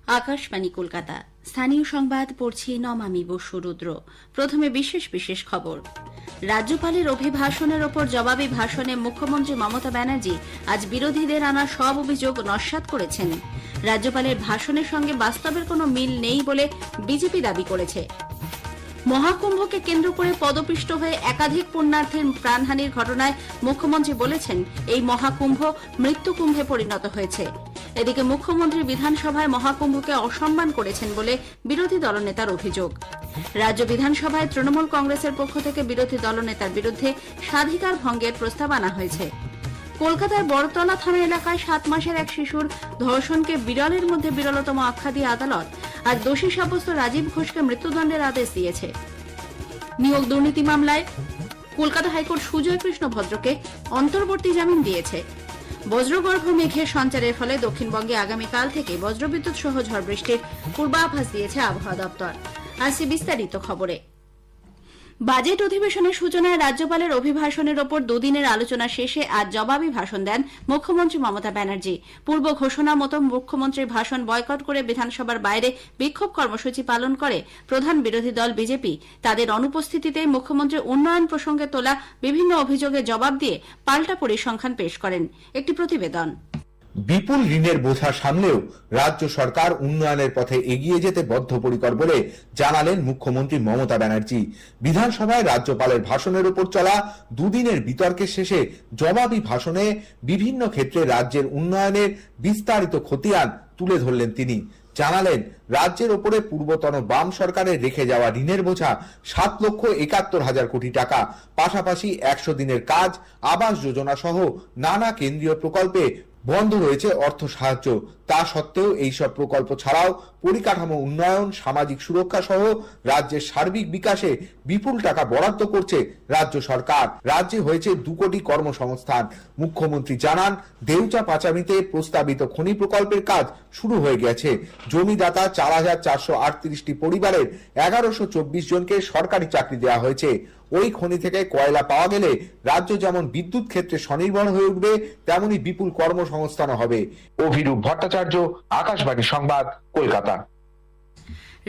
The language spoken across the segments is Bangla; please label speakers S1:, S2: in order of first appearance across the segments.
S1: আকাশবাণী কলকাতা। স্থানীয় সংবাদ পড়ছি নমামি বসু রুদ্র। প্রথমে বিশেষ বিশেষ খবর। রাজ্যপালের অভিভাষণের ওপর জবাবি ভাষণে মুখ্যমন্ত্রী মমতা ব্যানার্জি আজ বিরোধীদের আনা সব অভিযোগ নস্যাৎ করেছেন। রাজ্যপালের ভাষণের সঙ্গে বাস্তবের কোনো মিল নেই বলে বিজেপি দাবি করেছে। মহাকুম্ভকে কেন্দ্র করে পদপিষ্ট হয়ে একাধিক পুণ্যার্থীর প্রাণহানির ঘটনায় মুখ্যমন্ত্রী বলেছেন, এই মহাকুম্ভ মৃত্যুকুম্ভে পরিণত হয়েছে। এদিকে মুখ্যমন্ত্রী বিধানসভায় মহাকুম্ভকে অসম্মান করেছেন বলে বিরোধী দলনেতার অভিযোগ। রাজ্য বিধানসভায় তৃণমূল কংগ্রেসের পক্ষ থেকে বিরোধী দলনেতার বিরুদ্ধে স্বাধিকার ভঙ্গের প্রস্তাব আনা হয়েছে। কলকাতার বড়তলা থানা এলাকায় 7 মাসের এক শিশুর ধর্ষণকে বিরলের মধ্যে বিরলতম আখ্যা দিয়ে আদালত আজ দোষী সাব্যস্ত রাজীব ঘোষকে মৃত্যুদণ্ডের আদেশ দিয়েছে। নিয়োগ দুর্নীতি মামলায় কলকাতা হাইকোর্ট সুজয় কৃষ্ণ ভদ্রকে অন্তর্বর্তী জামিন দিয়েছে। বজ্রগর্ভ মেঘের সঞ্চারের ফলে দক্ষিণবঙ্গে আগামীকাল থেকে বজ্রবিদ্যুৎ সহ ঝড় বৃষ্টির পূর্বাভাস দিয়েছে আবহাওয়া দপ্তর। আসছে বিস্তারিত খবরে। বাজেট অধিবেশনের সূচনায় রাজ্যপালের অভিভাষণের ওপর দুদিনের আলোচনা শেষে আজ জবাবি ভাষণ দেন মুখ্যমন্ত্রী মমতা ব্যানার্জি। পূর্ব ঘোষণা মতো মুখ্যমন্ত্রীর ভাষণ বয়কট করে বিধানসভার বাইরে বিক্ষোভ কর্মসূচি পালন করে প্রধান বিরোধী দল বিজেপি। তাদের অনুপস্থিতিতে মুখ্যমন্ত্রী উন্নয়ন প্রসঙ্গে তোলা বিভিন্ন অভিযোগের জবাব দিয়ে পাল্টা পরিসংখ্যান পেশ করেন। একটি প্রতিবেদন।
S2: বিপুল ঋণের বোঝা সামলেও রাজ্য সরকার উন্নয়নের পথে এগিয়ে যেতে বদ্ধপরিকর বলে জানালেন মুখ্যমন্ত্রী মমতা ব্যানার্জি। বিধানসভায় রাজ্যপালের ভাষণের উপর চলা দুদিনের বিতর্কের শেষে জবাবি ভাষণে বিভিন্ন ক্ষেত্রে রাজ্যের উন্নয়নের বিস্তারিত খতিয়ান তুলে ধরলেন তিনি। জানালেন, রাজ্যের ওপরে পূর্বতন বাম সরকারের রেখে যাওয়া ঋণের বোঝা 7,71,000 কোটি টাকা, পাশাপাশি 100 দিনের কাজ, আবাস যোজনা সহ নানা কেন্দ্রীয় প্রকল্পে বন্ধ রয়েছে অর্থ সাহায্য। তা সত্ত্বেও এইসব প্রকল্প ছাড়াও পরিকাঠামো উন্নয়ন, সামাজিক সুরক্ষা সহ রাজ্যের সার্বিক বিকাশে বিপুল টাকা বরাদ্দ করছে রাজ্য সরকার। রাজ্যে হয়েছে 2 কোটি কর্মসংস্থান। মুখ্যমন্ত্রী জানান, দেউচা পাচামিতে প্রস্তাবিত খনি প্রকল্পের কাজ শুরু হয়ে গেছে। জমিদাতা 4,438টি পরিবারের 1,124 জনকে সরকারি চাকরি দেওয়া হয়েছে। ওই খনি থেকে কয়লা পাওয়া গেলে রাজ্য যেমন বিদ্যুৎ ক্ষেত্রে স্বনির্ভর হয়ে উঠবে, তেমনি বিপুল কর্মসংস্থান হবে। অভিরূপ ভট্টাচার্য, আকাশবাণী সংবাদ, কলকাতা।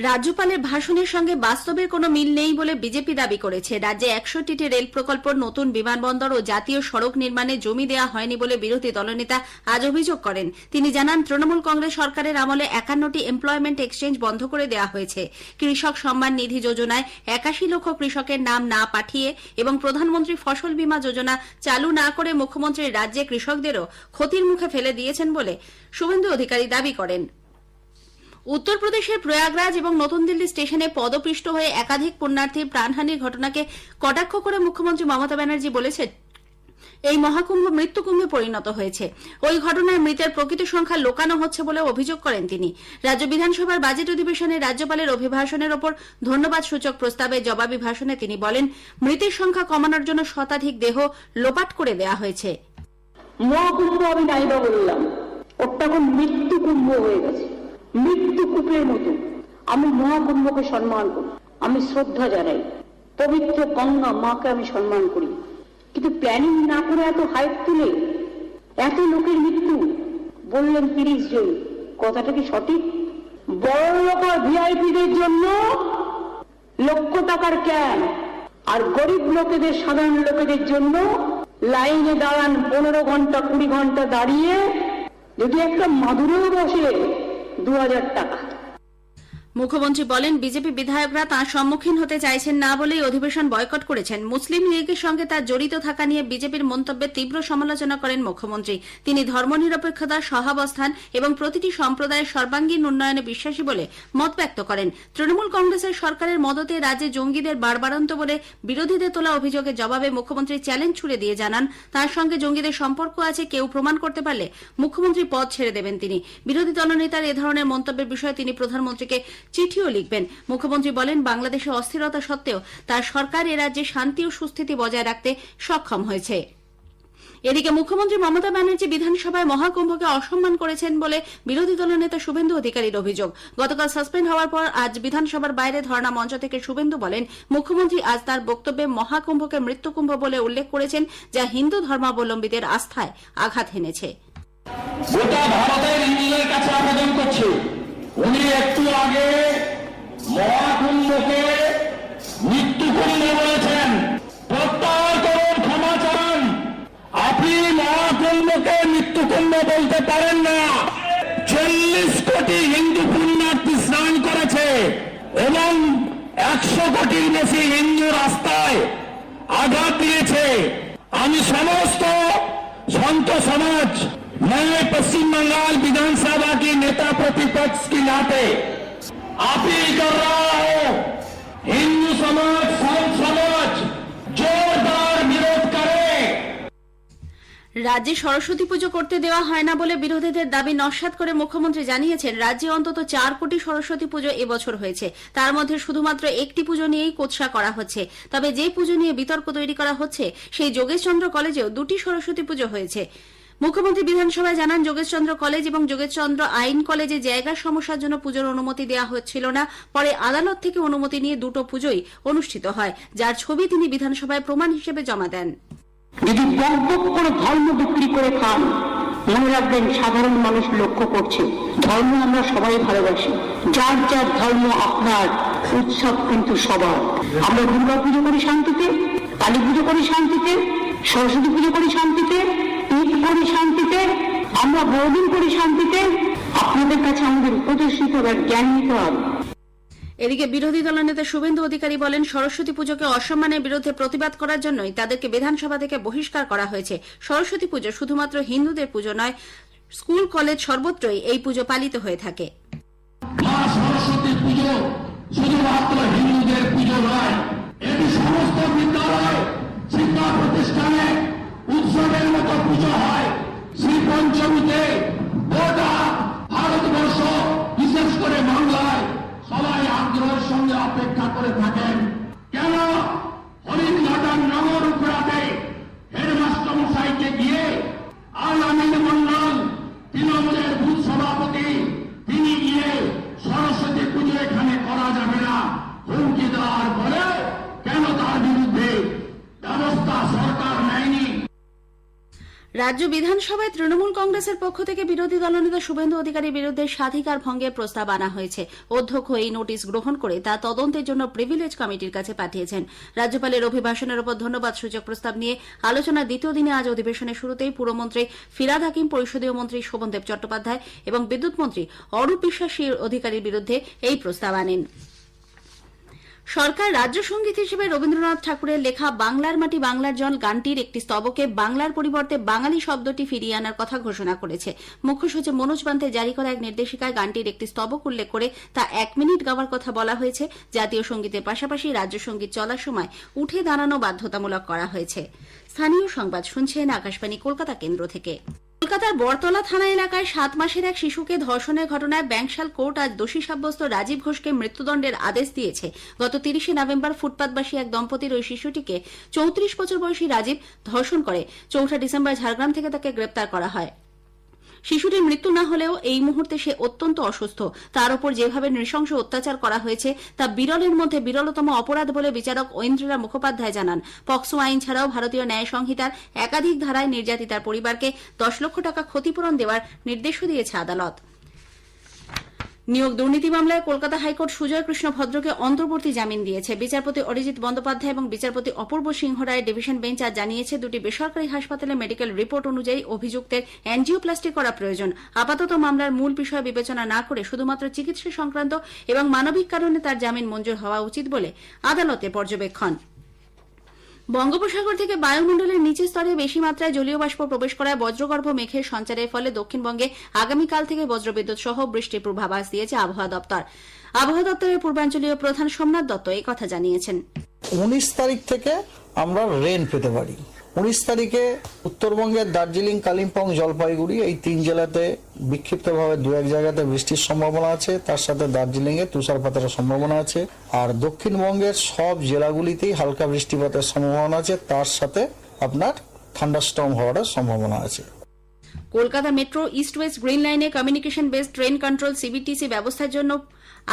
S1: রাজ্যপালের ভাষণের সঙ্গে বাস্তবের কোনো মিল নেই বলে বিজেপি দাবি করেছে। রাজ্যে 100টি রেল প্রকল্প, নতুন বিমানবন্দর ও জাতীয় সড়ক নির্মাণে জমি দেওয়া হয়নি বলে বিরোধী দলনেতা আজ অভিযোগ করেন। তিনি জানান, তৃণমূল কংগ্রেস সরকারের আমলে 51টি এমপ্লয়মেন্ট এক্সচেঞ্জ বন্ধ করে দেওয়া হয়েছে। কৃষক সম্মান নিধি যোজনায় 81 লক্ষ কৃষকের নাম না পাঠিয়ে এবং প্রধানমন্ত্রী ফসল বীমা যোজনা চালু না করে মুখ্যমন্ত্রী রাজ্যে কৃষকদেরও ক্ষতির মুখে ফেলে দিয়েছেন বলে শুভেন্দু অধিকারী দাবি করেন। উত্তরপ্রদেশের প্রয়াগরাজ এবং নতুন দিল্লি স্টেশনে পদপিষ্ট হয়ে একাধিক পুণ্যার্থীর প্রাণহানির ঘটনাকে কটাক্ষ করে মুখ্যমন্ত্রী মমতা ব্যানার্জি বলেছেন, এই মহাকুম্ভ মৃত্যুকুম্ভে পরিণত হয়েছে। ওই ঘটনায় মৃতের প্রকৃত সংখ্যা লোকানো হচ্ছে বলে অভিযোগ করেন তিনি। রাজ্য বিধানসভার বাজেট অধিবেশনে রাজ্যপালের অভিভাষণের ওপর ধন্যবাদ সূচক প্রস্তাবে জবাবি ভাষণে তিনি বলেন, মৃতের সংখ্যা কমানোর জন্য শতাধিক দেহ লোপাট করে দেওয়া হয়েছে।
S3: মহাকুম্ভ আমি নাইবা বললাম, ওটা এখন মৃত্যুকুম্ভ হয়ে গেছে। মৃত্যুকূপের মতো আমি মহাকুম্ভকে সম্মান করি, আমি শ্রদ্ধা জানাই, পবিত্র গঙ্গা মাকে আমি সম্মান করি। কিন্তু প্ল্যানিং না করে এত হাইপ তুলে এত লোকের মৃত্যু বললেন 30 জন, কথাটা কি সঠিক? বড় লোক আর ভিআইপিদের জন্য লক্ষ টাকার ক্যাম্প, আর গরিব লোকেদের, সাধারণ লোকেদের জন্য লাইনে দাঁড়ান 15 ঘন্টা 20 ঘন্টা দাঁড়িয়ে, যদি একটা মাদুরেও বসে 2000 টাকা।
S1: মুখ্যমন্ত্রী বলেন, বিজেপি বিধায়করা তাঁর সম্মুখীন হতে চাইছেন না বলেই অধিবেশন বয়কট করেছেন। মুসলিম লীগের সঙ্গে তার জড়িত থাকা নিয়ে বিজেপির মন্তব্যের তীব্র সমালোচনা করেন মুখ্যমন্ত্রী। তিনি ধর্মনিরপেক্ষতা, সহাবস্থান এবং প্রতিটি সম্প্রদায়ের সর্বাঙ্গীন উন্নয়নে বিশ্বাসী বলে মত ব্যক্ত করেন। তৃণমূল কংগ্রেসের সরকারের মদতে রাজ্যে জঙ্গিদের বাড়বাড়ন্ত বলে বিরোধীদের তোলা অভিযোগের জবাবে মুখ্যমন্ত্রী চ্যালেঞ্জ ছুড়ে দিয়ে জানান, তাঁর সঙ্গে জঙ্গিদের সম্পর্ক আছে কেউ প্রমাণ করতে পারলে মুখ্যমন্ত্রী পদ ছেড়ে দেবেন তিনি। বিরোধী দলনেতার এ ধরনের মন্তব্যের বিষয়ে তিনি প্রধানমন্ত্রীকে চিঠিও লিখবেন। মুখ্যমন্ত্রী বলেন, বাংলাদেশে অস্থিরতা সত্ত্বেও তার সরকার এ রাজ্যে শান্তি ও সুস্থিতি বজায় রাখতে সক্ষম হয়েছে। এদিকে মুখ্যমন্ত্রী মমতা ব্যানার্জি বিধানসভায় মহাকুম্ভকে অসম্মান করেছেন বলে বিরোধী দলনেতা শুভেন্দু অধিকারীর অভিযোগ। গতকাল সাসপেন্ড হওয়ার পর আজ বিধানসভার বাইরে ধর্ণা মঞ্চ থেকে শুভেন্দু বলেন, মুখ্যমন্ত্রী আজ তার বক্তব্যে মহাকুম্ভকে মৃত্যুকুম্ভ বলে উল্লেখ করেছেন, যা হিন্দু ধর্মাবলম্বীদের আস্থায় আঘাত হেনেছে।
S4: গোটা ভারতের ইংল্যান্ডের কাছে আবেদন করছে, উনি আগে মহাকুম্ভকে মৃত্যুকুম্ভ বলেছেন। প্রত্যাহার করুন, ক্ষমা চান। আপনি মহাকুম্ভকে মৃত্যুকুম্ভ বলতে পারেন না। 40 কোটি হিন্দু পুণ্যার্থী স্নান করেছে এবং 100 কোটির বেশি হিন্দু রাস্তায় আঘাত দিয়েছে। আমি সমস্ত संत समाज, मैं पश्चिम बंगाल विधानसभा की नेता प्रतिपक्ष की नाते अपील कर रहा हूं, हिंदू समाज, संत समाज जोरदार विरोध करे।
S1: রাজ্যে সরস্বতী পুজো করতে দেওয়া হয় না বলে বিরোধীদের দাবি নস্যাৎ করে মুখ্যমন্ত্রী জানিয়েছেন, রাজ্যে অন্তত 4 কোটি সরস্বতী পুজো এবছর হয়েছে। তার মধ্যে শুধুমাত্র একটি পুজো নিয়েই কোৎসা করা হচ্ছে। তবে যে পুজো নিয়ে বিতর্ক তৈরি করা হচ্ছে, সেই যোগেশচন্দ্র কলেজেও 2টি সরস্বতী পুজো হয়েছে। মুখ্যমন্ত্রী বিধানসভায় জানান, যোগেশচন্দ্র কলেজ এবং যোগেশচন্দ্র আইন কলেজে জায়গার সমস্যার জন্য পুজোর অনুমতি দেওয়া হচ্ছিল না। পরে আদালত থেকে অনুমতি নিয়ে 2টো পুজোই অনুষ্ঠিত হয়, যার ছবি তিনি বিধানসভায় প্রমাণ হিসেবে জমা দেন।
S3: যদি বকবক করে ধর্ম বিক্রি করে খান, মনে রাখবেন সাধারণ মানুষ লক্ষ্য করছে। ধর্ম আমরা সবাই ভালোবাসি, যার যার ধর্ম আপনার, উৎসব কিন্তু সবার। আমরা দুর্গা পুজো করি শান্তিতে, কালী পুজো করি শান্তিতে, সরস্বতী পুজো করি শান্তিতে, ঈদ করি শান্তিতে, আমরা বড়দিন করি শান্তিতে। আপনাদের কাছে আমাদের উপদেশ নিতে হবে, জ্ঞান নিতে হবে।
S1: এদিকে বিরোধী দলনেতা শুভেন্দু অধিকারী বলেন, সরস্বতী পুজোকে অসম্মানের বিরুদ্ধে প্রতিবাদ করার জন্যই তাদেরকে বিধানসভা থেকে বহিষ্কার করা হয়েছে। সরস্বতী পুজো শুধুমাত্র হিন্দুদের পুজো নয়, স্কুল কলেজ সর্বত্রই এই পুজো পালিত হয়ে থাকে।
S4: মা সরস্বতী পুজো শুধুমাত্র হিন্দুদের পুজো নয়, এটি সমস্ত বিদ্যালয়, শিক্ষা প্রতিষ্ঠানে উৎসবের মতো পুজো হয়। শ্রী পঞ্চমীতে গোটা ভারতবর্ষ, বিশেষ করে বাংলায় সবাই আগ্রহের সঙ্গে অপেক্ষা করে থাকেন। কেন হরিণঘাটার নগর উপরাতে হেডমাস্টার মশাইকে গিয়ে আলামিন মন্ডল, তৃণমূলের বুথ সভাপতি, তিনি গিয়ে সরস্বতী পুজো এখানে করা যাবে না হুমকি দেওয়ার পরে কেন তার বিরুদ্ধে ব্যবস্থা সরকার নেয়নি?
S1: রাজ্য বিধানসভায় তৃণমূল কংগ্রেসের পক্ষ থেকে বিরোধী দলনেতা শুভেন্দু অধিকারীর বিরুদ্ধে স্বাধিকার ভঙ্গের প্রস্তাব আনা হয়েছে। অধ্যক্ষ এই নোটিশ গ্রহণ করে তা তদন্তের জন্য প্রিভিলেজ কমিটির কাছে পাঠিয়েছেন। রাজ্যপালের অভিভাষণের উপর ধন্যবাদ সূচক প্রস্তাব নিয়ে আলোচনার দ্বিতীয় দিনে আজ অধিবেশনের শুরুতেই পুরমন্ত্রী ফিরহাদ হাকিম, পরিষদীয় মন্ত্রী শোভনদেব চট্টোপাধ্যায় এবং বিদ্যুৎ মন্ত্রী অরূপ বিশ্বাস অধিকারীর বিরুদ্ধে এই প্রস্তাব আনেন। সরকার রাজ্য সঙ্গীত হিসেবে রবীন্দ্রনাথ ঠাকুরের লেখা বাংলার মাটি বাংলার জল গানটির একটি স্তবকে বাংলার পরিবর্তে বাঙালি শব্দটি ফিরিয়ে আনার কথা ঘোষণা করেছে। মুখ্য সচিব মনোজ পান্তে জারি করা এক নির্দেশিকায় গানটির একটি স্তবক উল্লেখ করে তা 1 মিনিট গাওয়ার কথা বলা হয়েছে। জাতীয় সঙ্গীতের পাশাপাশি রাজ্য সঙ্গীত চলার সময় উঠে দাঁড়ানো বাধ্যতামূলক করা হয়েছে। স্থানীয় সংবাদ শুনছেন আকাশবাণী কলকাতা কেন্দ্র থেকে। কলকাতার বড়তলা থানা এলাকায় 7 মাসের এক শিশুকে ধর্ষণের ঘটনায় ব্যাংকশাল কোর্ট আজ দোষী সাব্যস্ত রাজীব ঘোষকে মৃত্যুদণ্ডের আদেশ দিয়েছে। গত 30 নভেম্বর ফুটপাতবাসী এক দম্পতির ওই শিশুটিকে 34 বছর বয়সী রাজীব ধর্ষণ করে। 4 ডিসেম্বর ঝাড়গ্রাম থেকে তাকে গ্রেপ্তার করা হয়। শিশুটির মৃত্যু না হলেও এই মুহূর্তে সে অত্যন্ত অসুস্থ। তার উপর যেভাবে নৃশংস অত্যাচার করা হয়েছে তা বিরলের মধ্যে বিরলতম অপরাধ বলে বিচারক ঐন্দ্রিলা মুখোপাধ্যায় জানান। পক্সো আইন ছাড়াও ভারতীয় ন্যায় সংহিতার একাধিক ধারায় নির্যাতিতার পরিবারকে 10 লক্ষ টাকা ক্ষতিপূরণ দেওয়ার নির্দেশও দিয়েছে আদালত। নিয়োগ দুর্নীতি মামলায় কলকাতা হাইকোর্ট সুজয় কৃষ্ণ ভদ্রকে অন্তর্বর্তী জামিন দিয়েছে। বিচারপতি অরিজিৎ বন্দ্যোপাধ্যায় এবং বিচারপতি অপূর্ব সিংহ রায়ের ডিভিশন বেঞ্চ আজ জানিয়েছে, 2টি বেসরকারি হাসপাতালে মেডিকেল রিপোর্ট অনুযায়ী অভিযুক্তের অ্যাঞ্জিওপ্লাস্টি করা প্রয়োজন। আপাতত মামলার মূল বিষয় বিবেচনা না করে শুধুমাত্র চিকিৎসা সংক্রান্ত এবং মানবিক কারণে তার জামিন মঞ্জুর হওয়া উচিত বলে আদালতের পর্যবেক্ষণ। বঙ্গোপসাগর থেকে বায়ুমণ্ডলের নিচের স্তরে বেশি মাত্রায় জলীয় বাষ্প প্রবেশ করায় বজ্রগর্ভ মেঘের সঞ্চারের ফলে দক্ষিণবঙ্গে আগামীকাল থেকে বজ্রবিদ্যুৎ সহ বৃষ্টির পূর্বাভাস দিয়েছে আবহাওয়া দপ্তর। আবহাওয়া দপ্তরের পূর্বাঞ্চলীয় প্রধান সোমনাথ দত্ত এই কথা জানিয়েছেন।
S5: 19 তারিখ থেকে আমরা রেন পেতে পারি। 19 তারিখে উত্তরবঙ্গের দার্জিলিং, কালিম্পং, জলপাইগুড়ি এই 3 জেলাতে বিক্ষিপ্তভাবে 2-1 জায়গাতে বৃষ্টির সম্ভাবনা আছে। তার সাথে দার্জিলিং এ তুষারপাতের সম্ভাবনা আছে। আর দক্ষিণবঙ্গের সব জেলাগুলিতেই হালকা বৃষ্টিপাতের সম্ভাবনা আছে। তার সাথে আপনার থান্ডারস্টর্ম হওয়ার সম্ভাবনা আছে।
S1: Kolkata metro east West green লাইনে কমিউনিকেশন বেসড ট্রেন কন্ট্রোল সিবিটিসি ব্যবস্থার জন্য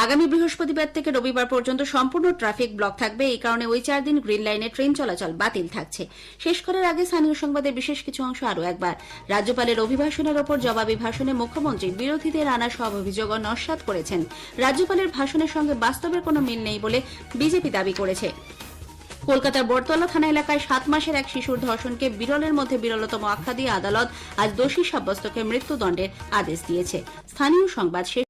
S1: আগামী বৃহস্পতিবার থেকে রবিবার পর্যন্ত সম্পূর্ণ ট্রাফিক ব্লক থাকবে। এই কারণে ওই 4 দিন গ্রিন লাইনে ট্রেন চলাচল বাতিল থাকছে। শেষ করার আগে স্থানীয় সংবাদের বিশেষ কিছু অংশ আরও একবার। রাজ্যপালের অভিভাষণের ওপর জবাবি ভাষণে মুখ্যমন্ত্রী বিরোধীদের আনা সব অভিযোগ নস্যাৎ করেছেন। রাজ্যপালের ভাষণের সঙ্গে বাস্তবের কোনো মিল নেই বলে বিজেপি দাবি করেছে। কলকাতার বটতলা থানা এলাকায় 7 মাসের এক শিশুর ধর্ষণকে বিরলের মধ্যে বিরলতম আখ্যা দিয়ে আদালত আজ দোষী সাব্যস্তকে মৃত্যুদণ্ডের আদেশ দিয়েছে। স্থানীয় সংবাদ শেষ